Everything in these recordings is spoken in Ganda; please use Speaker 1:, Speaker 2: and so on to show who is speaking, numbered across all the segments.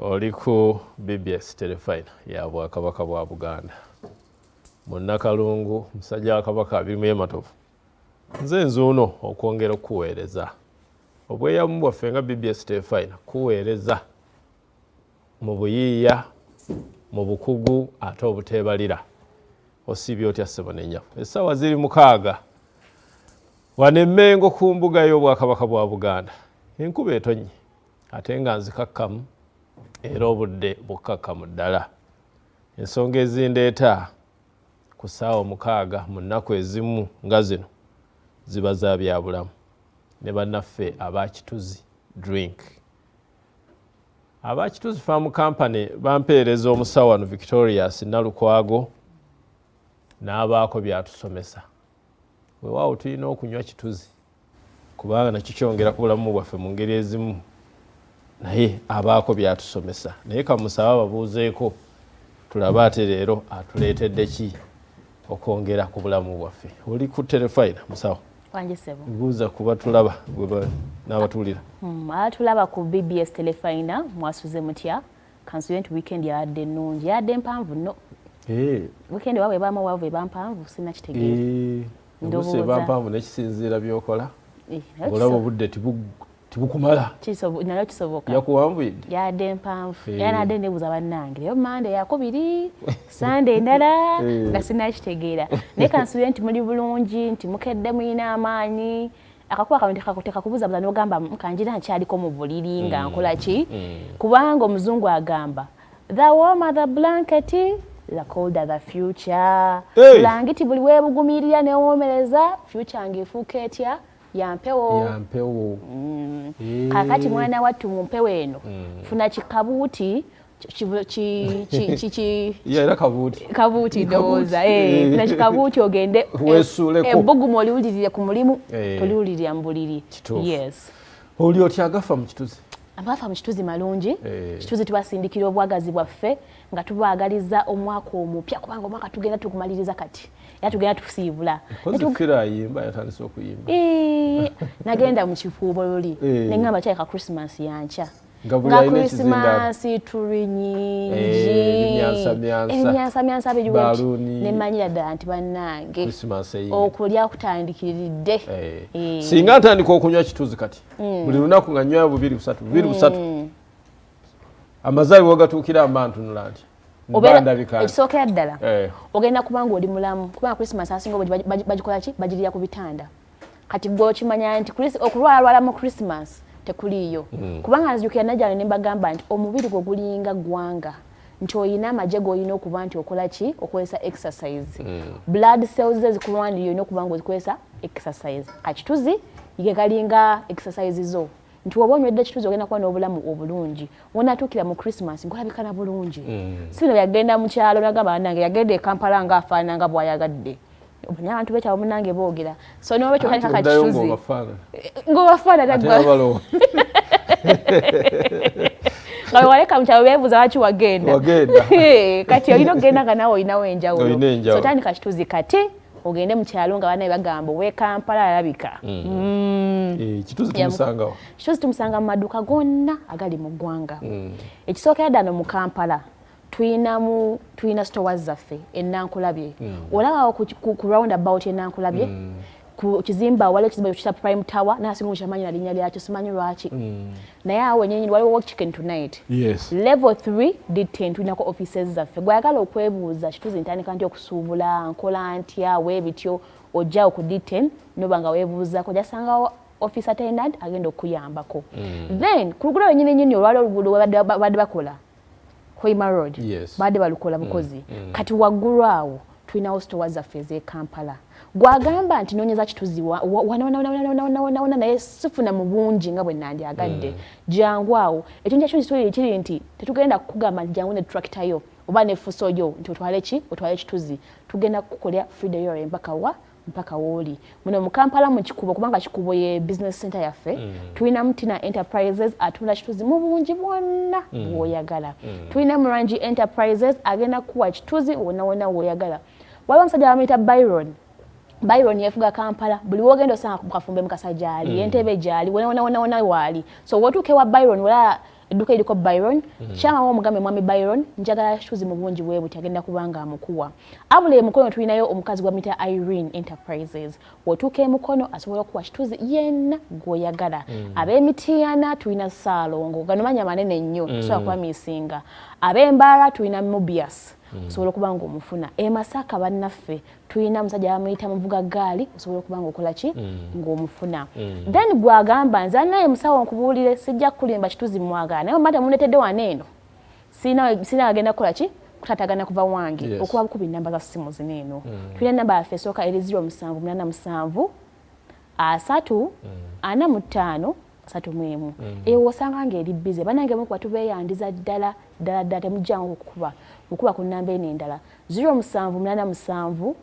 Speaker 1: oli ku BBS Terefayina ya Bwakabaka bwa Buganda. Munnakalungu musajja wa Kabaka abirimu y'ematovu. Nze nzuuno okwongera okuweereza. Obweyamu bwaffe nga BBS Terefayina kuweereza mu buyiiya, mu bukugu ate obuteebalira. Osibye otya ssebo n'ennyabo. Essaawa ziri 6 wano Emmengo ku mbuga y'Obwakabaka bwa Buganda. Enkuba etonnye ate nga nzikakkamu era obudde bukkakkamu ddala. Ensonga ezindeeta ku ssaawa 6 mu nnaku ezimu nga zino ziba za byabulamu ne bannaffe aba Kituzi Drink. Aba Kituzi Farm Company bampeereza omusawo wano Victorious Nalukwago n'abaako byatusomesa. Weewaawo tulina okunywa kituzi kubanga nakyo kyongera ku bulamu bwaffe mu ngeri ezimu, naye abaako byatusomesa. Naye kamusaba babuuzeeko tulabe ate leero atuleetedde ki okwongera ku bulamu bwaffe. Oli ku Terefayina musawo?
Speaker 2: Wanje sebo.
Speaker 1: Buuza kuba tulaba n'abatuulira.
Speaker 2: Tulaba ku BBS Terefayina mwasuze mutya? Kansuye nti weekend yadde nnungi, yadde mpanvu nno. Weekend wawe bama wawe bampanvu sina kitegeeza.
Speaker 1: Ndowooza bampanvu n'ekisinziira by'okola. Olaba obudde tibukumala.
Speaker 2: Nayo kisoboka.
Speaker 1: Yakuwanvuyidde?
Speaker 2: Yadde mpanvu. Era nadde nebuuza bannange. Yo Monday yakubiri, Sunday ndala nga sina kitegeera. Naye kansuye nti muli bulungi, nti mukedde muyina amaanyi. Akakuba kamutekakuteka kubuuza bula n'ogamba kanjira nkyaliko mu buliri nga nkola ki? Kubanga omuzungu agamba the warmer the blanket, the colder the future. Blanketi buli weebugumirira newomereza, future ng'efuuka etya? Yampewo. Kakati mwana wattu mu mpewo eno funa kikabuuti
Speaker 1: era
Speaker 2: kabuuti ndowooza funa kikabuuti ogende ebbugumu oliwulirire ku mulimu toliwulirira mu buliri. Yes.
Speaker 1: Oli otya agafa mu kituzi?
Speaker 2: Abafa mu kituzi malungi. Kituzi tubasindikira obwagazi bwaffe nga tubaagaliza omwaka omupya kubanga omwaka tugenda tukumaliriza kati. Ya tugenda tusiibula.
Speaker 1: Kozikira ayimba yatandise okuyimba.
Speaker 2: Nagenda mu kifuubo luli. Nengamba kyaka Christmas yancha.
Speaker 1: Nga
Speaker 2: Christmas tuli nyingi. Emyansa bijuwe. Nemanyira ddala nti bannange. Okulya kutandikiridde.
Speaker 1: Singa atandika okunywa kituzi kati. Buli lunaku nga nnywa 2-3. Amazaalibwa gatuukira abantu nulandi.
Speaker 2: Ekisookera ddala ogenda kubanga oli mulamu kubanga Christmas asinga bagikola ki? Bagirira ku bitanda. Kati gwe okimanya nti okulwalwala mu Christmas tekuliyo. Kubanga nzijukira najjala ne mbagamba nti omubiri gwo gulinga ggwanga nti oyina amagye g'olina okuba nti okola ki? Okozesa exercise. Blood cells zikulwanirira olina okuba nga ozikozesa exercise. Akituzi ye galinga exercise zo. Nti woba onywedde ekituzi ogenda kuba n'obulamu obulungi. Wonatuukira mu Christmas ng'olabikana bulungi. Sino yagenda mu kyalo n'agamba bannange yagenda e Kampala ng'afaanana nga bw'ayagadde. Omanyi abantu bekyalo munnange boogera. So n'olwekyo kali kaka kituzi. Ng'obafaanana ggwa. Nga waleka mu kyalo beebuuza lwaki wagenda. Kati olina okugenda nga naawe olinawo enjawulo. So tandika kituzi kati ogende mu kyalo nga banaye bagamba ow'e Kampala alabika.
Speaker 1: Kituzi tumusangawo?
Speaker 2: Kituzi tumusanga mu maduuka gonna agali mu ggwanga. Ekisookera ddala mu Kampala tulina stores zaffe ennankulabye. Olabawo ku roundabout ennankulabye ku kizimba waliwo ekizimba ekiyitibwa Prime Tower naasinga kyamanyi na linnya lyakyo simanyi lwaki. Naye awo ennyonyi waliwo Chicken Tonight. Level 3 D10 tulinako offices zaffe. Gwayagala okwebuuza kituzi ntandika ntya okusuubula nkola ntya weebityo ojjawo ku D10 noba nga weebuuzako jasangawo office attendant agenda okuyambako. Then ku luguudo lwennyini olwali oluguudo badde bakola Hoima Road badde balukola bukozi. Kati waggulu awo tulinawo stores zaffe ez'e Kampala. Gwagamba nti noonyeza kituzi wana naye sifuna mu bungi nga bwe nandyagadde. Jangu awo ekintu ekyo kiri nti tetugenda kukugamba nti jangu ne tractor yo oba ne fuso yo nti otwale ki? Otwale kituzi. Tugenda kukolera free delivery mpaka wooli. Muno mu Kampala mu Kikubo kubanga Kikubo ye business center yaffe. Tulina Mutina Enterprises atunda kituzi mu bungi bwonna bw'oyagala. Tulina Murangi Enterprises agenda kuwa kituzi wonna w'oyagala. Waliwo omusajja bamuyita Byron yefuga Kampala buli wogenda osanga ku kafumbe mu Kasajjali Entebbe gyali wona waali. So wotuuke wa Byron wala edduuka eriko Byron kyama w'omugambe mwami Byron njagala kituzi mu bungi bwe buti agenda kubanga amukuwa abula emukono tulinayo omukazi gwa mita Irene Enterprises wotuuka emukono asobola okuwa kituzi yenna gw'oyagala ab'Emityana tulina Ssaalongo gano manya manene nnyo tusobola kuba misinga ab'Embaala tulina Mobius osobola okuba ng'omufuna Masaka bannaffe tulina musajja bamuyita muvuga gaali osobola okuba ng'okola ki ng'omufuna then gwagamba nze naye musawo nkubuulire sijja kulimba kituzi mwagala naye omata munetedde wano eno sina agenda kukola ki kutatagana kuva wange okuba bukubi namba za simu zino eno tulina namba yaffe esooka eri 0787 3 45 31 ewo osanga ng'eri bize banange mukuba tubeeyandiza ddala temujjangu okukuba ku nnamba eno endala 0787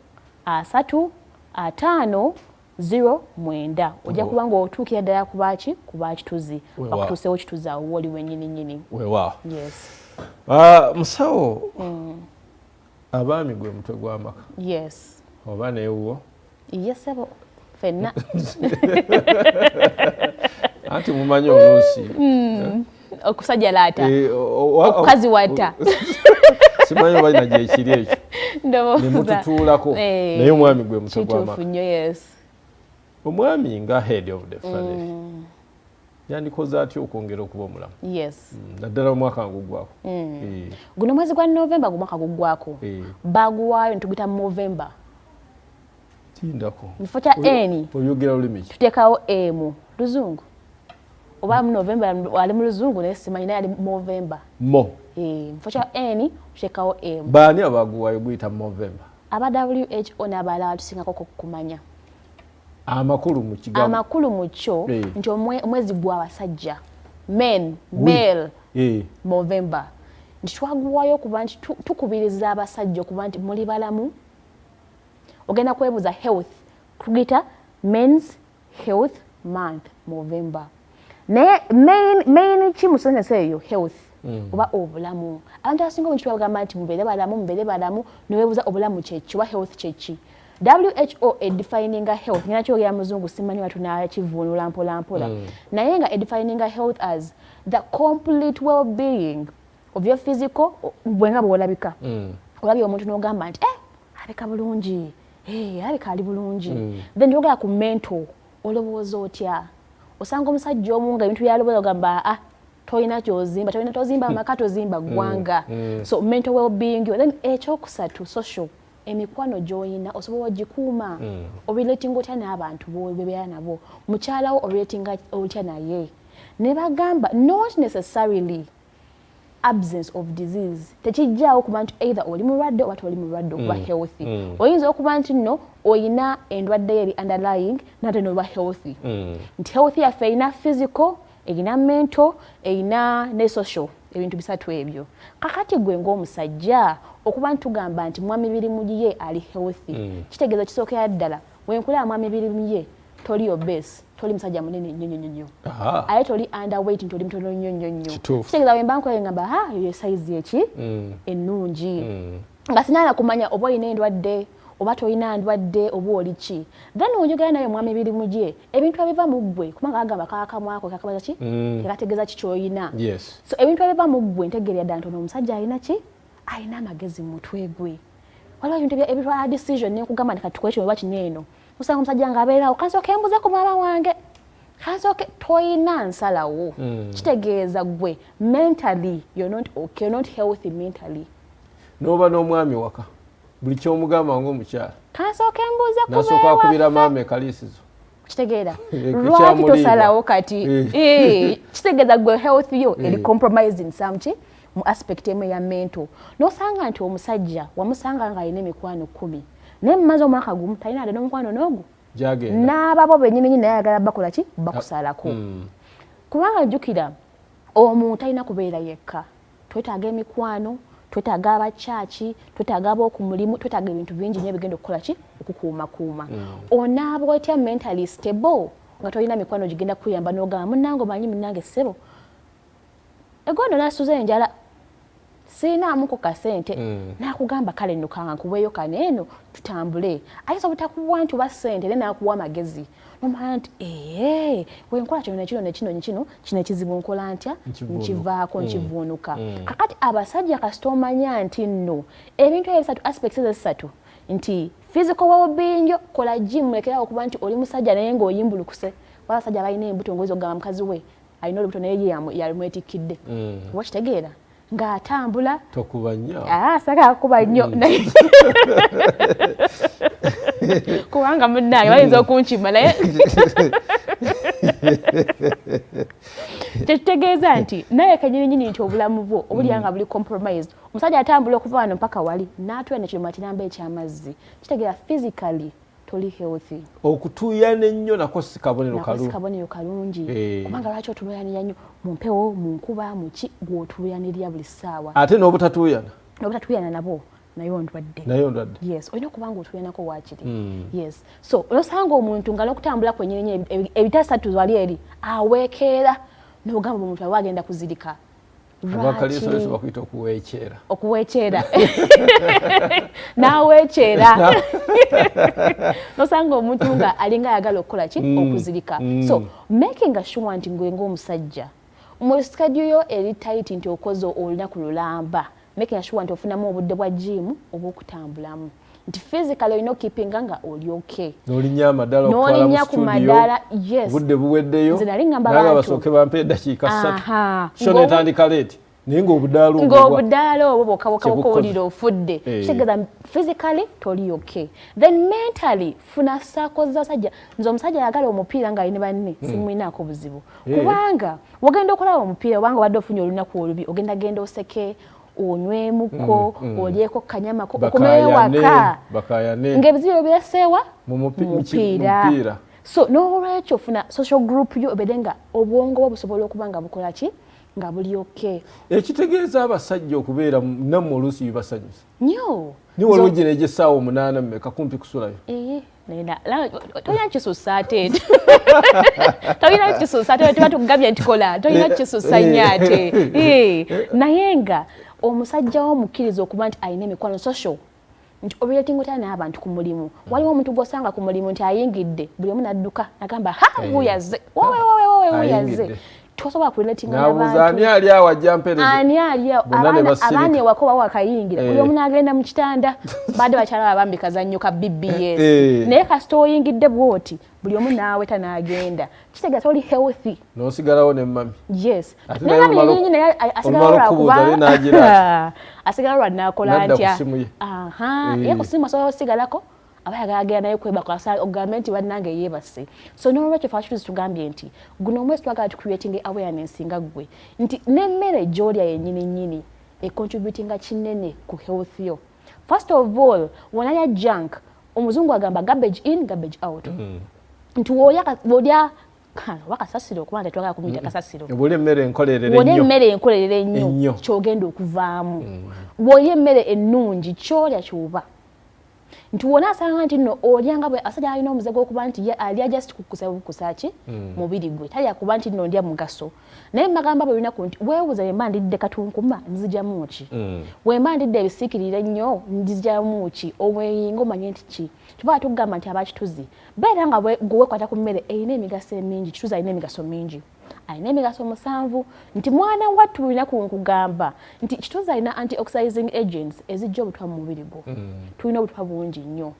Speaker 2: 3 5 09 ojja kuba ng'otuukira ddala kuba kituzi bakutuusewo kituzi awo woli wennyini
Speaker 1: weewaawo musawo abaami gwe mutwe gw'amaka
Speaker 2: yes
Speaker 1: oba neewuwo
Speaker 2: yesebo fenna
Speaker 1: anti mumanyi oluusi
Speaker 2: okusajja laata okukazi watta
Speaker 1: simanyi balina gyekiri ekyo ne mututuulako naye omwami gwe mutwe gw'amaka omwami nga head of the family yandikoze atya okwongera okuba omulamu naddala omwaka nguggwako
Speaker 2: guno mwezi gwa November gumwaka guggwako baguwaayo netuguyita mu November
Speaker 1: tindako
Speaker 2: mufo kya N
Speaker 1: oyogera lulimi ki
Speaker 2: tuteekawo M luzungu oba mu November ali mu luzungu naye simanyi naye ali mu November mufo kya N tuteekawo M
Speaker 1: baani abaguwaayo guyita mu November
Speaker 2: aba WHO n'abalala tusingako kumanya
Speaker 1: amakulu mu kigambo
Speaker 2: amakulu mu kyo nti omwezi gw'abasajja male November nti twaguwaayo kuba nti tukubiriza abasajja okuba nti muli balamu ogenda kwebuuza health kugita men's health month November naye main ki musomesa eyo health oba obulamu abantu abasinga mu kitu bagamba nti mubeere balamu neweebuuza obulamu kyeki oba health kyeki WHO defining health ngina kyogera muzungu simanyi watu nakivuunula mpola naye nga defining health as the complete well-being of your physical bwenga bwolabika olabye omuntu n'ogamba nti alabika bulungi alabika ali bulungi then yogera ku mental olowooza otya osanga omusajja omu nga ebintu byalowooza ogamba tolina kyozimba tozimba amaka tozimba ggwanga so mental well-being then ekyokusatu social emikwano gy'olina osobola ogikuuma obiratinga otya n'abantu bebeera nabo mukyalawo obiratinga otya naye ne bagamba not necessarily absence of disease tekijjaawo okuba nti either oli mulwadde oba toli mulwadde okuba healthy oyinza okuba nti nno oyina endwadde eri underlying nate noba healthy nti healthy yaffe erina physical erina mental erina ne social ebintu bisatu ebyo kakati gwe ng'omusajja okuba ntugamba nti mwami mirimu ye ali healthy kitegeeza kisookera ddala wenkulaba mwami mirimu ye toli obese toli musajja munene nnyo aye toli underweight nti oli mutono nnyo kitegeeza wemba nkola ngamba yo size eki ennungi nga sinaana kumanya oba olina endwadde oba tolina ndwadde oba oli ki then onjogera naye mwami mirimu ye ebintu ebiva mu ggwe kubanga agamba kakamwako kakabaza ki kekategeeza ki ky'olina so ebintu ebiva mu ggwe ntegeera ddala nti ono omusajja alina ki alina amagezi mu mutwe gwe waliwo ebintu ebitwala decision nekugamba nti kati tukole kino oba kino eno osanga omusajja ng'abeerawo kansooke embuze ku maama wange kansooke toyina nsalawo kitegeeza gwe mentally you're not okay, you're not healthy mentally
Speaker 1: n'oba n'omwami waka buli kyomugamba ng'omukyala
Speaker 2: kansooke embuze ku
Speaker 1: nasooka akubira maama ekaliisizo
Speaker 2: kitegeera lwaki tosalawo kati kitegeeza gwe health yo eri compromising some mu aspect emu ya mental n'osanga nti omusajja wamusanga ng'alina emikwano 10 naye mumaze omwaka gumu talina ade n'omukwano n'ogu n'ababo bennyini naye ayagala bakola ki bakusalako kubanga jjukira omuntu talina kubeera yekka twetaaga emikwano twetaaga abakyaki twetaaga ab'okumulimu twetaaga ebintu bingi nnyo ebigenda okukola ki okukuumakuuma onaaba otya mentally stable nga tolina mikwano gigenda kuyamba n'ogamba munnange omanyi munnange ssebo egondo nasuza enjala siinamuko kasente nakugamba kale nukanga nkuweeyo kaneeno tutambule ayinza obutakuwa nti oba ssente naye nakuwa amagezi nomanya nti wenkola kino ekizibu nkola ntya nkivaako nkivuunuka kakati abasajja kasita omanya nti nno ebintu ebisatu aspects ezisatu nti physical well-being kola gym lekera okuba nti oli musajja naye ng'oyimbulukuse abasajja balina embuto ngoizo ogamba mukazi we alina olubuto naye yalimwetikidde oba kitegeera ng'atambula
Speaker 1: tokuba nnyo
Speaker 2: saka akuba nnyo kubanga munnange bayinza okunkima naye tekitegeeza nti naye kanyininyini nti obulamu bwo obulyanga buli compromised omusajja atambula okuva wano mpaka wali n'atwala nekiruma kinamba ekyamazzi kitegeera physically toli healthy
Speaker 1: okutuuyana ennyo nako si kabonero
Speaker 2: kalungi kubanga lwaki otuuyanira nnyo mu mpewo mu nkuba mu ki gw'otuuyanirira buli ssaawa
Speaker 1: ate n'obutatuuyana
Speaker 2: nabo nayo ndwadde yes olina okuba nga otuuyanako waakiri yes so olosanga omuntu nga n'okutambula kwennyini ebitasatu wali eri aweekeera n'ogamba omuntu awe agenda kuzirika okuweekyera n'aweekyera nosanga omuntu nga alinga ayagala okukola ki okuzirika so making sure nti ngwe ng'omusajja mu schedule yo eri tight nti okoze olunaku lulamba making sure nti ofunamu obudde bwa gym obw'okutambulamu nti physically olina okipinga nga oli okay
Speaker 1: n'olinya amadala okukola mu studio
Speaker 2: yes
Speaker 1: budde buweddeyo
Speaker 2: nze nali ngamba abantu
Speaker 1: basooke bampe eddakiika 3 sho netandika leeti naye ng'obudaalo
Speaker 2: obwo bwokabokabokowulira ofudde kitegeeza physically toli okay then mentally funa saako zasajja nze omusajja ayagala omupiira ng'alina banne simulinaako buzibu kubanga wogenda okolaba omupiira obanga obadde ofunye olunaku olubi ogenda genda oseke onywemuko olyeko kanyamako okomeyo waka ng'ebizibu byeseewa mu mupiira so n'olwekyo funa social group yo obedde nga obwongo bwo busobola okuba nga bukola ki nga buli okay
Speaker 1: ekitegeeza abasajja okubeera nammwe oluusi bibasanyusa
Speaker 2: nnyo
Speaker 1: ni waliwo gye nejja essaawa 8 mmeka kumpi kusulayo
Speaker 2: tolina kisusa ate tolina kisusa ate tuba tugambye nti kola tolina kisusa nnyo ate naye nga omusajja womukkiriza okuba nti alina emikwano social nti obulatingotana naye abantu ku mulimu waliwo omuntu gw'osanga ku mulimu nti ayingidde buli omu n'adduka nagamba wuyaze wuyaze tosobola kurelatinga n'abantu
Speaker 1: ani ali awo ajja mpereza
Speaker 2: ani ali awo abaana ewaka bawo akayingira buli omu n'agenda mu kitanda badde bakyala babambi kazannyo ka BBS naye kasita oyingidde bwoti buli omu n'aweta n'agenda kitegeeza toli healthy
Speaker 1: n'osigalawo ne mami
Speaker 2: yes naye asigala lwa n'akola ntya ye ku simu asobola osigalako abayaga agenda naye kwebaka ogambe nti bannange yeebase so n'olwekyo fashituzi tugambye nti guno omwezi twagala tucreating awareness nga gwe nti n'emmere gy'olya yennyini econtributinga kinene ku health yo first of all wonalya junk omuzungu agamba garbage in garbage out nti w'olya wakasasiro okuba nti twagala kumuyita kasasiro
Speaker 1: w'olya
Speaker 2: emmere enkolerere ennyo ky'ogenda okuvaamu bw'olya emmere ennungi ky'olya ky'oba nti wona asanga nti nno olyanga bwe asajja alina omuze gw'okuba nti alya just kukusa ki mubiri gwe talya kuba nti nno ndya mugaso naye magamba bwe lunaku nti weebuuza bwemba ndidde katunkuma nzigyamu ki bwemba ndidde ebisiikirire ennyo nzigyamu ki obweyinga omanye nti ki tuba tugamba nti abakituzi beera nga gwekwata ku mmere erina emigaso emingi kituzi alina emigaso mingi alina emigaso 7 nti mwana wattu bulina kunkugamba nti kituzi alina anti-oxidizing agents ezijja obutwa mu mubiri gwo tulina obutwa bungi nnyo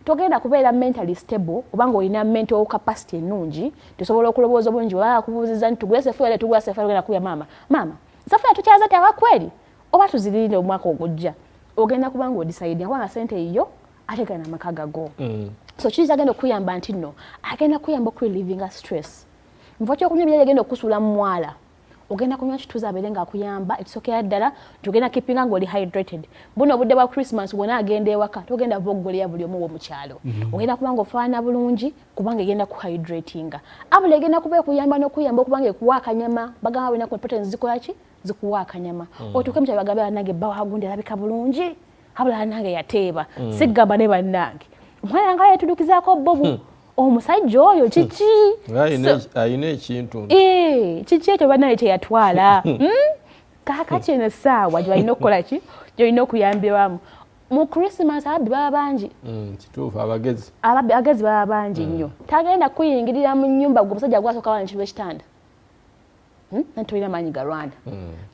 Speaker 2: togenda kubeera mentally stable obanga olina mental capacity ennungi tusobola okulowooza obulungi bwebaa kubuuziza nti tugula sefuya tugula sefuya ogenda kuya maama sefuya tukyaza ti abakweri oba tuzirinde omwaka ogujja ogenda kubanga odecide kubanga sente eyo ate gana amaka gago so kituzi agenda okuyamba nti nno agenda kuyamba okurelivinga stress nva kyokunywa ebirala egenda okusuula mu mwala ogenda kunywa kituzi abeere ng'akuyamba ekisookera ddala togenda kipinga ng'oli hydrated buno obudde bwa Christmas bwona agenda ewaka togenda boggolera buli omu w'omukyalo ogenda kuba ng'ofaana bulungi kubanga egenda kuhydratinga abula egenda kuba ekuyamba n'okuyamba okubanga ekuwa akanyama bagamba balina ku proteins zikola ki zikuwa akanyama otuuke mukyalo bagambe bannange bawagundi alabika bulungi abula nange yateeba sigamba ne bannange omwana nga yetudukizaako bobu omusajja oyo kiki
Speaker 1: ayina ekintu
Speaker 2: kiki ekyo bannaye kyeyatwala kakati eno essaawa gy'olina okukola ki gy'olina okuyambirwamu mu Christmas ababbi baba bangi
Speaker 1: kituufu abagezi
Speaker 2: baba bangi nnyo tagenda kuyingirira mu nnyumba gwe omusajja gwasooka wana ekintu ekitanda nanti tolina maanyi ga Rwanda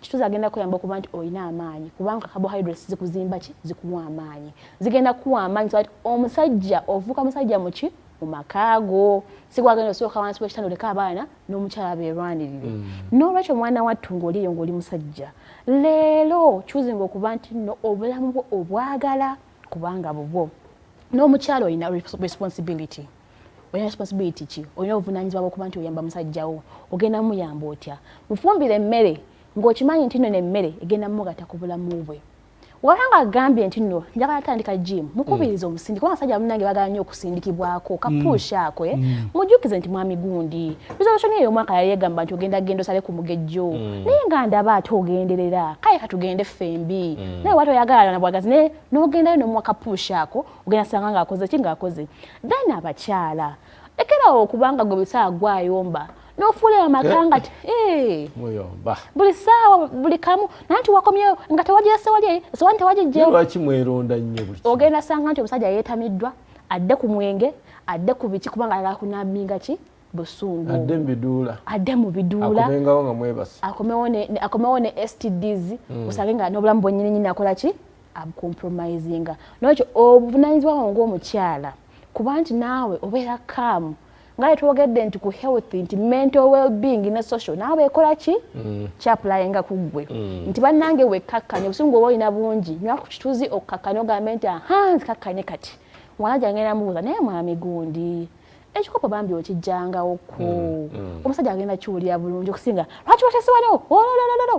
Speaker 2: kituuzi agenda kuyamba okuba nti olina amaanyi kubanga carbohydrates zikuzimba ki zikuwa amaanyi zigenda kuwa amaanyi so omusajja ovuka musajja muki mu makaago sigwagenda osooka wansi w'ekitanda oleka abaana n'omukyala beerwanirire n'olwekyo mwana wattu ng'oliyo ng'oli musajja leero choosing okuba nti no obulamu bwo obwagala kubanga bubwo n'omukyala olina responsibility olina responsibility ki olina obuvunaanyizibwa bw'okuba nti oyamba musajjawo ogenda muyamba otya mufumbire emmere ng'okimanyi nti nno n'emmere egenda mumugatta ku bulamu bwe wabanga agambye nti nno njagala atandika gym mukubiriza omusindiki kubanga abasajja munnange bagala nnyo okusindikibwako kapuusha ako mujjukize nti mwami gundi resolution eyo omwaka yali egamba nti ogenda genda osale ku mugejjo naye nga ndaba ate ogenderera kale katugende ffembi naye wati oyagala na bwagazi naye n'ogendayo n'omuwa kapuusha ako ogenda sanga ng'akoze ki ng'akoze then abakyala ekerawo okubanga gwe bisaa gwayomba n'ofuulira amakanga ti
Speaker 1: muyomba
Speaker 2: buli ssaawa buli kamu nanti wakomyeyo nga tewagirase wali sowa tewagijjewo
Speaker 1: lwaki mweronda nnyo buli
Speaker 2: ogenda sanga nti omusajja yeetamiddwa adde ku mwenge adde ku biki kubanga alala kunabbinga ki busungu adde mu biduula
Speaker 1: akomengawo nga mwebase
Speaker 2: akomewo ne STDs osange nga n'obulamu bwennyininyini akola ki abcompromisinga n'ekyo obuvunaanyizibwa ng'omukyala kuba nti naawe obeera kaamu ngaye twogedde nti ku health nti mental well-being ne social naawe ekola ki kyapulayinga ku ggwe nti bannange wekkakkanya obusungu oba olina bungi nywa ku kituuzi okkakkanya ogambe nti ahanzi kakkanye kati mwana gyange namubuuza naye mwami gundi ekikopo bambi okijjangawoko omusajja agenda kiwulira bulungi okusinga lwaki watese wano ololololo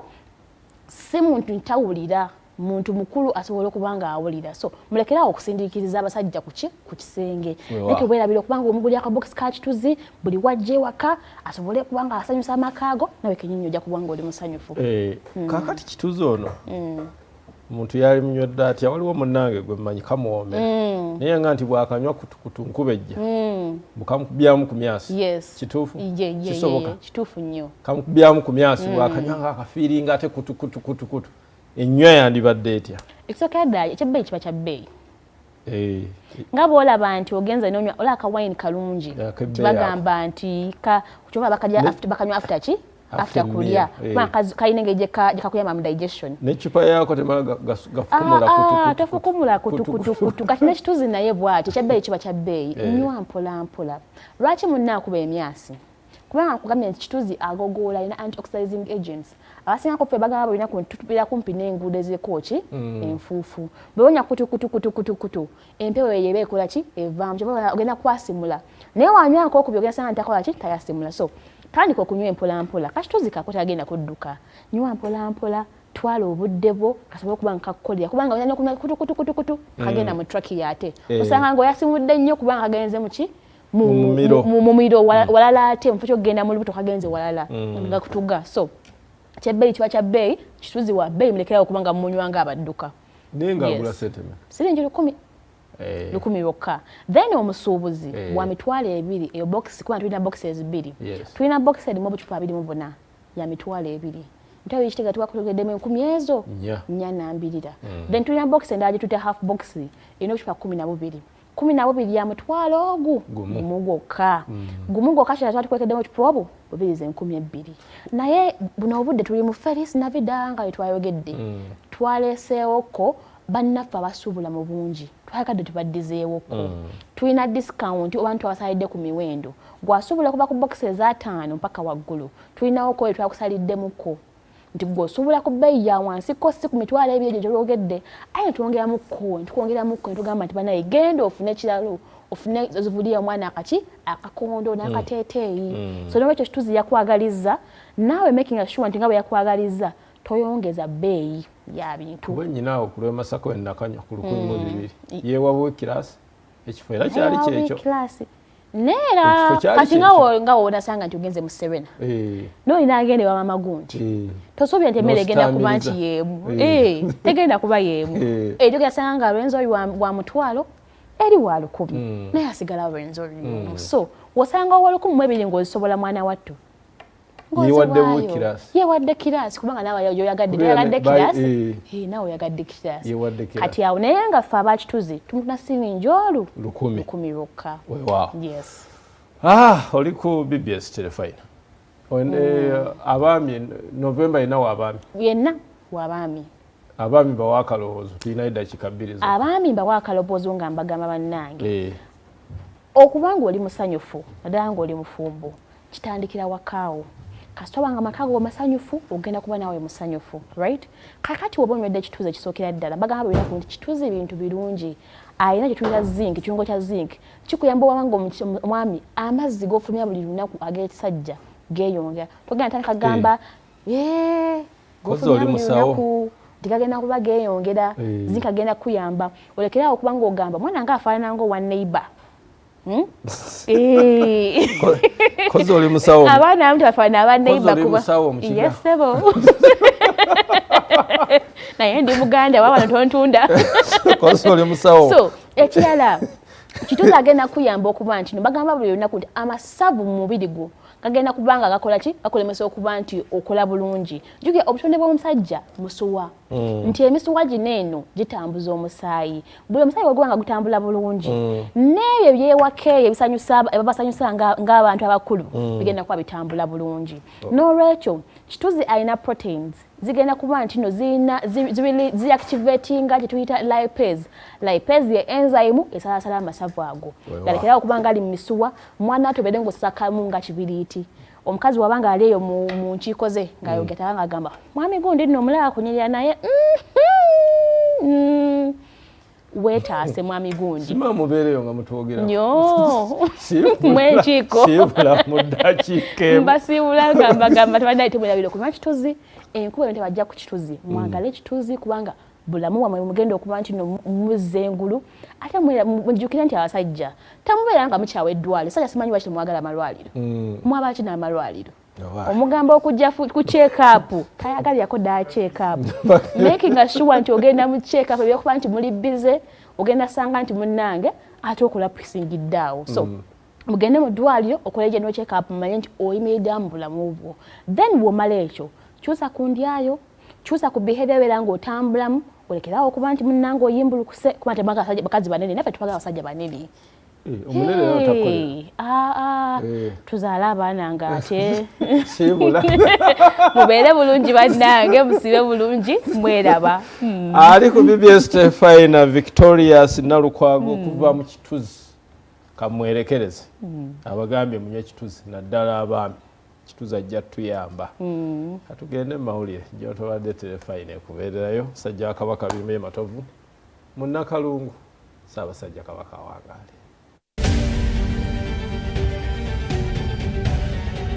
Speaker 2: si muntu ntawulira muntu mukulu asobola okuba nga awulira so mulekerawo okusindiikiriza abasajja ku kisenge naye tobwerabira okubanga omuguli akabokisi ka kituzi buli wajja ewaka asobole okuba nga asanyusa amakaago nawe kenyinyi ojja kuba nga oli musanyufu
Speaker 1: kaakati kituzi ono omuntu yali munywedde atya waliwo munnange gwe mmanyi kamuwome naye nga nti bw'akanywa kutukutu nkubejja bukamukubyamu ku myasi kituufu kisoboka
Speaker 2: kituufu nnyo
Speaker 1: kamukubyamu ku myasi bw'akanywa nga akafiiringa ate kutukutukutukutu ennywa yandibadde etya
Speaker 2: ekisooka ddala ekyebbeeyi kiba kya bbeeyi nga bw'olaba nti ogenza n'onywa olaba akawayini kalungi tibagamba nti bakanywa after ki after kulya kalina engeri gyekakuyamba mu digestion
Speaker 1: n'eccupa yaako temala
Speaker 2: tofukumula kutukutukutu kati n'ekituzi naye bw'ati ekyebbeeyi kiba kya bbeeyi nywa mpola mpola lwaki munnaakuba emyasi kubanga nkugambye nti kituzi agogoola alina antioxidizing agents abasingako ffe bagamba balina kutupira kumpi n'enguudo eziriko ki enfuufu bwe wonya kutukutukutukutu empewo eyo eba ekola ki evaamu kyova ogenda kwasimula naye wanywako okubi ogenda sanga ntakola ki tayasimula so tandika okunywa empolampola kakituzi kako tagenda kudduka nywa mpolampola twala obudde bwo kasobole okuba nga kakukolera kubanga oyanya okunywa kutukutukutukutu kagenda mu traki yate osanga ng'oyasimudde nnyo kubanga kagenze mu ki mumiro walala ate mufo kyokugenda mu lubuto kagenze walala nga kutuga so kyebbeeyi kiba kya bbeeyi kituzi wa bbeeyi mulekerawo kubanga munywa nga abadduka
Speaker 1: naye ng'agula sente
Speaker 2: siringi 10 yokka then omusuubuzi wa mitwalo 2 eyo box kuba tulina boxes 2 tulina box erimu obucupa 24 ya mitwalo 2 ntawe ekitega twakutegeddemu 10 ezo 42 then tulina box endala gye half box erina obucupa 12 ya mutwalo gumu gwokka gumu gwokka kyala twatukwekkeddemu obucupa obwo bubirize 12 naye buno obudde tuli mu feris navida nga wetwayogedde twaleeseewoko bannaffe abasuubula mu bungi twakadde tubaddizeewoko tulina discount oba ntwabasalidde ku miwendo gwasuubula okuva ku bokisi eza 5 mpaka waggulu tulinawoko we twakusaliddemuko nti gw'osuubula ku bbeeyi ya wansi ko si ku mitwalo 2 egyo gyolwogedde aye tukwongeramuko netugamba nti banaye genda ofune kiralo ofune zivuliya omwana akaki akakondo n'akateeteeyi so nolwekyo kituzi yakwagaliza naawe making sure nti nga bwe yakwagaliza toyongeza bbeeyi ya bintu
Speaker 1: bwe nyinaawe ku lw'emasako ennakanywa ku 1,200 yeewawo ekiraasi ekifo era kyali kyekyo
Speaker 2: neera kati nga wonasanga nti ogenze mu Serena n'olina agende wa mama gundi tosuubira nti emmere egenda kuba nti yeemu tegenda kuba yeemu togenda sanga nga lwenzi oli wa mutwalo eri wa 10 naye asigala lwenzi oli so wosanga owa 12 ng'ozisobola mwana wattu
Speaker 1: yewadde kirasi
Speaker 2: yewadde kirasi kubanga nawe yoyagadde kirasi nawe oyagadde kirasi kati awo naye nga ffe abakituzi tumuna siringi olu 10 lwokka. Yes.
Speaker 1: Oli ku BBS Terefayina abaami November inawo abaami
Speaker 2: yenna w'abaami
Speaker 1: abaami bawa akalowoozo tulina eddakiika 2
Speaker 2: abaami bawa akalowoozo nga mbagamba bannange okubanga oli musanyufu naddala nga oli mufumbo kitandikira wakaawo kasita wanga amaka go masanyufu ogenda kuba nawe musanyufu, right? Kakati woba onywedde ekituzi ekisookera ddala bagamba birina ku nti kituzi bintu birungi ayina kye tuyita zinc, ekirungo kya zinc kikuyamba wabanga omwami amazzi g'ofulumya buli lunaku ag'ekisajja geeyongera togenda tandika gamba
Speaker 1: g'ofulumya buli lunaku
Speaker 2: tikagenda kuba geeyongera zinc agenda kuyamba olekerawo okubanga ogamba mwana nga afaanana nga owa neighbor.
Speaker 1: Kozi oli musawo
Speaker 2: abaana abamu tebafaanana aba neighbor kuba yes sebo naye ndi muganda wabano tontunda
Speaker 1: kozi oli musawo
Speaker 2: so ekirala kituzi agenda kuyamba okuba nti no bagamba buli lunaku nti amasavu mu mubiri gwo gagenda kubanga gakola ki gakolemesa okuba nti okola bulungi juge obutonde bw'omusajja musuwa nti emisuwa gino eno gitambuza omusaayi buli omusaayi wegwanga gutambula bulungi n'ebyo byewake ebibasanyusa ng'abantu abakulu bigenda kuba bitambula bulungi n'olwekyo kituzi alina proteins zigenda kuba nti no ziactivatinga kye tuyita lipase. Lipase ye enzyme esalasala amasavu ago galekerawo okubanga ali mu misuwa mwana atobedde ng'osakamu nga kibiriiti omukazi wabanga ali eyo mu nkiiko ze ng'ayogera nga agamba mwami gundi nno omulaba kunyirira naye weetaase mwami gundi
Speaker 1: sima mubeereyo nga mutwogera
Speaker 2: nnyo mwenkiiko
Speaker 1: siibula mu ddakiika emu
Speaker 2: mbasiibula nga mbagamba tebadde temwerabire okuba kituzi enkuba ente bajja ku kituzi mwagale ekituzi kubanga bulamu wamwe mugenda okuba nti no muzze engulu ate mujjukire nti abasajja tamubeera nga mukyawa eddwaliro sajja simanyi lwaki temwagala amalwaliro mwaba ki n'amalwaliro omugamba okujja ku check-up tayagalyako ddala check-up making sure nti ogenda mu check-up ebyokuba nti muli bize ogenda sanga nti munnange ate okulapisingiddaawo so mugende mu ddwaliro okole general check-up mumanye nti oyimiridde mu bulamu bwo then bw'omala ekyo kyusa ku ndyayo kyusa ku behavior beera ng'otambulamu olekerawo okuba nti munnange oyimbulukuse kuba tebanga bakazi banene naffe tupagala abasajja banene
Speaker 1: omunene yotakole
Speaker 2: tuzaala abaana nga ate mubeere bulungi bannange musibe bulungi mweraba
Speaker 1: ali ku BBS Terefayina Victorious Nalukwago okuva mu kituzi kamwerekereze abagambye munywe ekituzi naddala abaami kituzi ajja tuyamba katugende mu mawulire gyotobadde Terefayina ekubeererayo sajja wa Kabaka Birime Matovu munnakalungu Ssaabasajja Kabaka wangaali.